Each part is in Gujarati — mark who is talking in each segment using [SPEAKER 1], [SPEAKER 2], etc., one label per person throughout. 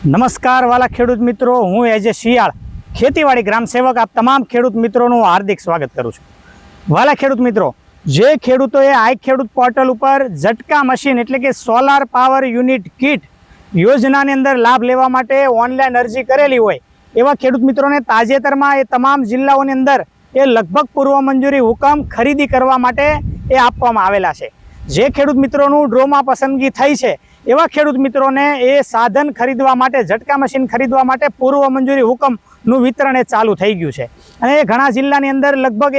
[SPEAKER 1] નમસ્કાર વાલા ખેડૂત મિત્રો, હું એજે શિયાળ ખેતીવાડી ગ્રામ સેવક આપ તમામ ખેડૂત મિત્રોનું હાર્દિક સ્વાગત કરું છું। વાલા ખેડૂત મિત્રો, જે ખેડૂતોએ આઈ ખેડૂત પોર્ટલ ઉપર ઝટકા મશીન એટલે કે સોલાર પાવર યુનિટ કિટ યોજનાની અંદર લાભ લેવા માટે ઓનલાઈન અરજી કરેલી હોય એવા ખેડૂત મિત્રોને તાજેતરમાં એ તમામ જિલ્લાઓની અંદર એ લગભગ પૂર્વ મંજૂરી હુકમ ખરીદી કરવા માટે એ આપવામાં આવેલા છે। જે ખેડૂત મિત્રોનું ડ્રોમાં પસંદગી થઈ છે એવા ખેડૂત મિત્રોને એ સાધન ખરીદવા માટે, ઝટકા મશીન ખરીદવા માટે પૂર્વ મંજૂરી હુકમનું વિતરણ એ ચાલુ થઈ ગયું છે અને એ ઘણા જિલ્લાની અંદર લગભગ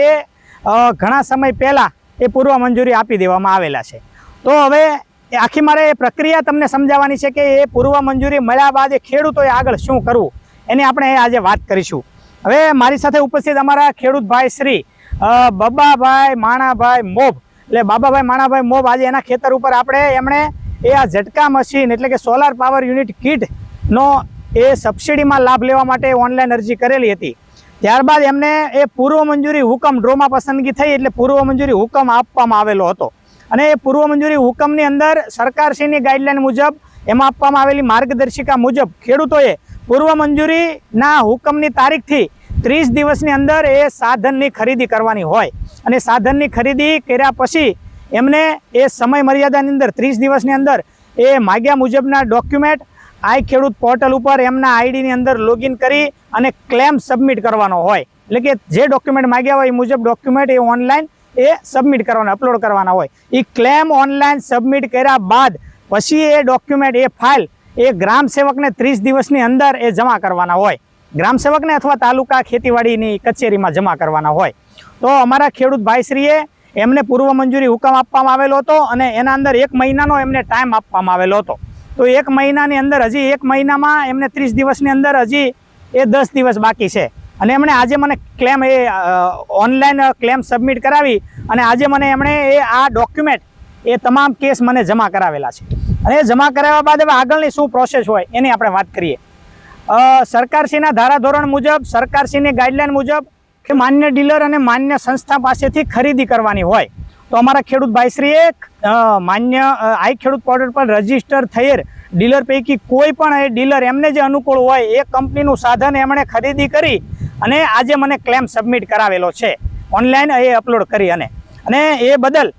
[SPEAKER 1] ઘણા સમય પહેલાં એ પૂર્વ મંજૂરી આપી દેવામાં આવેલા છે। તો હવે આખી મારે એ પ્રક્રિયા તમને સમજાવવાની છે કે એ પૂર્વ મંજૂરી મળ્યા બાદ એ ખેડૂતોએ આગળ શું કરવું એની આપણે આજે વાત કરીશું। હવે મારી સાથે ઉપસ્થિત અમારા ખેડૂત ભાઈ શ્રી બાબાભાઈ માણાભાઈ મોબ, એટલે બાબાભાઈ માણાભાઈ મોબ, આજે એના ખેતર ઉપર એમણે આ ઝટકા મશીન એટલે કે સોલાર પાવર યુનિટ કિટનો એ સબસિડીમાં લાભ લેવા માટે ઓનલાઈન અરજી કરેલી હતી। ત્યારબાદ એમને એ પૂર્વ મંજૂરી હુકમ ડ્રોમાં પસંદગી થઈ એટલે પૂર્વ મંજૂરી હુકમ આપવામાં આવેલો હતો અને એ પૂર્વ મંજૂરી હુકમની અંદર સરકારશ્રીની ગાઈડલાઈન મુજબ એમાં આપવામાં આવેલી માર્ગદર્શિકા મુજબ ખેડૂતોએ પૂર્વ મંજૂરીના હુકમની તારીખથી 30 દિવસની અંદર એ સાધનની ખરીદી કરવાની હોય અને સાધનની ખરીદી કર્યા પછી એમને એ સમય મર્યાદાની અંદર 30 દિવસની અંદર એ માગ્યા મુજબના ડોક્યુમેન્ટ આઈ ખેડૂત પોર્ટલ ઉપર એમના આઈડીની અંદર લોગિન કરી અને ક્લેમ સબમિટ કરવાનો હોય, એટલે કે જે ડોક્યુમેન્ટ માગ્યા હોય એ મુજબ ડોક્યુમેન્ટ એ ઓનલાઈન એ સબમિટ કરવાના, અપલોડ કરવાના હોય। એ ક્લેમ ઓનલાઈન સબમિટ કર્યા બાદ પછી એ ડોક્યુમેન્ટ એ ફાઇલ એ ગ્રામ સેવકને 30 દિવસની અંદર એ જમા કરવાના હોય, ગ્રામ સેવકને અથવા તાલુકા ખેતીવાડીની કચેરીમાં જમા કરવાના હોય। તો અમારા ખેડૂત ભાઈશ્રીએ એમને પૂર્વ મંજૂરી હુકમ આપવામાં આવેલો હતો અને એના અંદર 1 મહિનાનો એમને ટાઈમ આપવામાં આવેલો હતો। તો 1 મહિનાની અંદર હજી 1 મહિનામાં એમને 30 દિવસની અંદર હજી એ 10 દિવસ બાકી છે અને એમણે આજે મને ક્લેમ ઓનલાઈન ક્લેમ સબમિટ કરાવી અને આજે મને એમણે આ ડોક્યુમેન્ટ એ તમામ કેસ મને જમા કરાવેલા છે અને એ જમા કરાવ્યા બાદ હવે આગળની શું પ્રોસેસ હોય એની આપણે વાત કરીએ। સરકારશ્રીના ધારાધોરણ મુજબ, સરકારશ્રીની ગાઈડલાઈન મુજબ કે માન્ય ડીલર અને માન્ય સંસ્થા પાસેથી ખરીદી કરવાની હોય તો અમારા ખેડૂત ભાઈશ્રીએ માન્ય આઈ ખેડૂત પોર્ટલ પર રજીસ્ટર થયેલ ડીલર પૈકી કોઈ પણ એ ડીલર એમને જે અનુકૂળ હોય એ કંપનીનું સાધન એમણે ખરીદી કરી અને આજે મને ક્લેમ સબમિટ કરાવેલો છે ઓનલાઈન એ અપલોડ કરી અને એ બદલ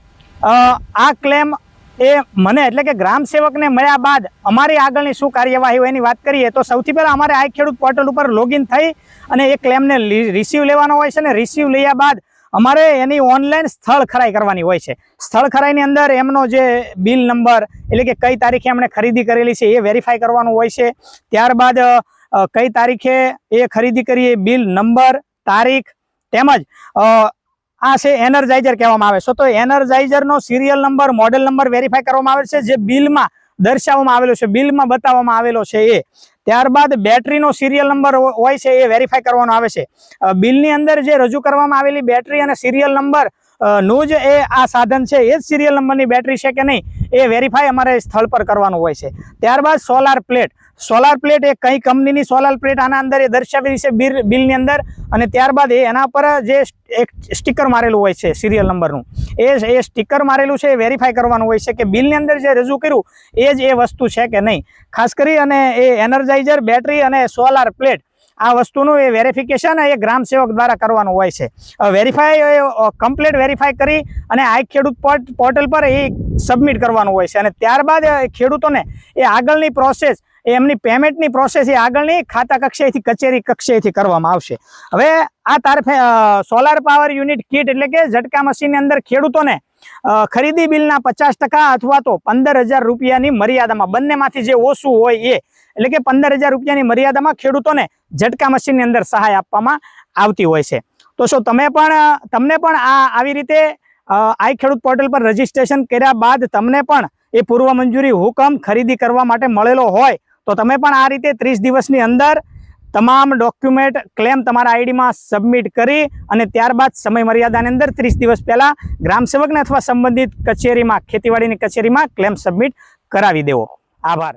[SPEAKER 1] આ ક્લેમ એ મને એટલે કે ગ્રામ સેવકને મળ્યા બાદ અમારી આગળની શું કાર્યવાહી હોય એની વાત કરીએ તો સૌથી પહેલાં અમારે આઈ ખેડૂત પોર્ટલ ઉપર લોગિન થઈ અને એ ક્લેમને રિસીવ લેવાનો હોય છે ને રિસીવ લયા બાદ અમારે એની ઓનલાઈન સ્થળ ખરાઈ કરવાની હોય છે। સ્થળ ખરાઈની અંદર એમનો જે બિલ નંબર એટલે કે કઈ તારીખે એમણે ખરીદી કરેલી છે એ વેરીફાઈ કરવાનું હોય છે। ત્યારબાદ કઈ તારીખે એ ખરીદી કરી એ બિલ નંબર, તારીખ તેમજ આ છે એનર્જાઇઝર કહેવામાં આવે છે તો એનર્જાઇઝરનો serial number, model number verify કરવામાં આવે છે જે બિલમાં દર્શાવવામાં આવેલો છે, બિલમાં બતાવવામાં આવેલો છે એ। ત્યારબાદ બેટરીનો સિરિયલ નંબર હોય છે એ વેરીફાઈ કરવાનો આવે છે। બિલની અંદર જે રજૂ કરવામાં આવેલી બેટરી અને સિરિયલ નંબર નું જ એ આ સાધન છે એ જ સિરિયલ નંબરની બેટરી છે કે નહીં એ વેરીફાઈ અમારે સ્થળ પર કરવાનું હોય છે। ત્યારબાદ સોલાર પ્લેટ એ કઈ કંપનીની સોલાર પ્લેટ આના અંદર એ દર્શાવેલી છે બિલની અંદર અને ત્યારબાદ એના પર જે એક સ્ટીકર મારેલું હોય છે સિરિયલ નંબરનું એ સ્ટીકર મારેલું છે એ વેરીફાઈ કરવાનું હોય છે કે બિલની અંદર જે રજૂ કર્યું એ જ એ વસ્તુ છે કે નહીં। ખાસ કરી અને એ એનર્જાઇઝર, બેટરી અને સોલાર પ્લેટ આ વસ્તુનું એ વેરિફિકેશન એ ગ્રામ સેવક દ્વારા કરવાનું હોય છે। કમ્પ્લીટ વેરીફાઈ કરી અને આઈ ખેડૂત પોર્ટલ પર એ સબમિટ કરવાનું હોય છે અને ત્યારબાદ ખેડૂતોને એ આગળની પ્રોસેસ એમની પેમેન્ટની પ્રોસેસ એ આગળની ખાતા કક્ષાએથી કચેરી કક્ષાએથી કરવામાં આવશે। હવે આ તારીખે સોલાર પાવર યુનિટ કિટ એટલે કે ઝટકા મશીનની અંદર ખેડૂતોને ખરીદી બિલના 50% અથવા તો 15,000 રૂપિયાની મર્યાદામાં બંનેમાંથી જે ઓછું હોય એ એટલે કે 15,000 રૂપિયાની મર્યાદામાં ખેડૂતોને ઝટકા મશીનની અંદર સહાય આપવામાં આવતી હોય છે। તો શું તમને પણ આવી રીતે આઈ ખેડૂત પોર્ટલ પર રજીસ્ટ્રેશન કર્યા બાદ તમને પણ એ પૂર્વ મંજૂરી હુકમ ખરીદી કરવા માટે મળેલો હોય તો તમે પણ આ રીતે 30 દિવસની અંદર તમામ ડોક્યુમેન્ટ ક્લેમ તમારા આઈડીમાં સબમિટ કરી અને ત્યારબાદ સમય મર્યાદાની અંદર 30 દિવસ પહેલાં ગ્રામ સેવકને અથવા સંબંધિત કચેરીમાં, ખેતીવાડીની કચેરીમાં ક્લેમ સબમિટ કરાવી દેવો। આભાર।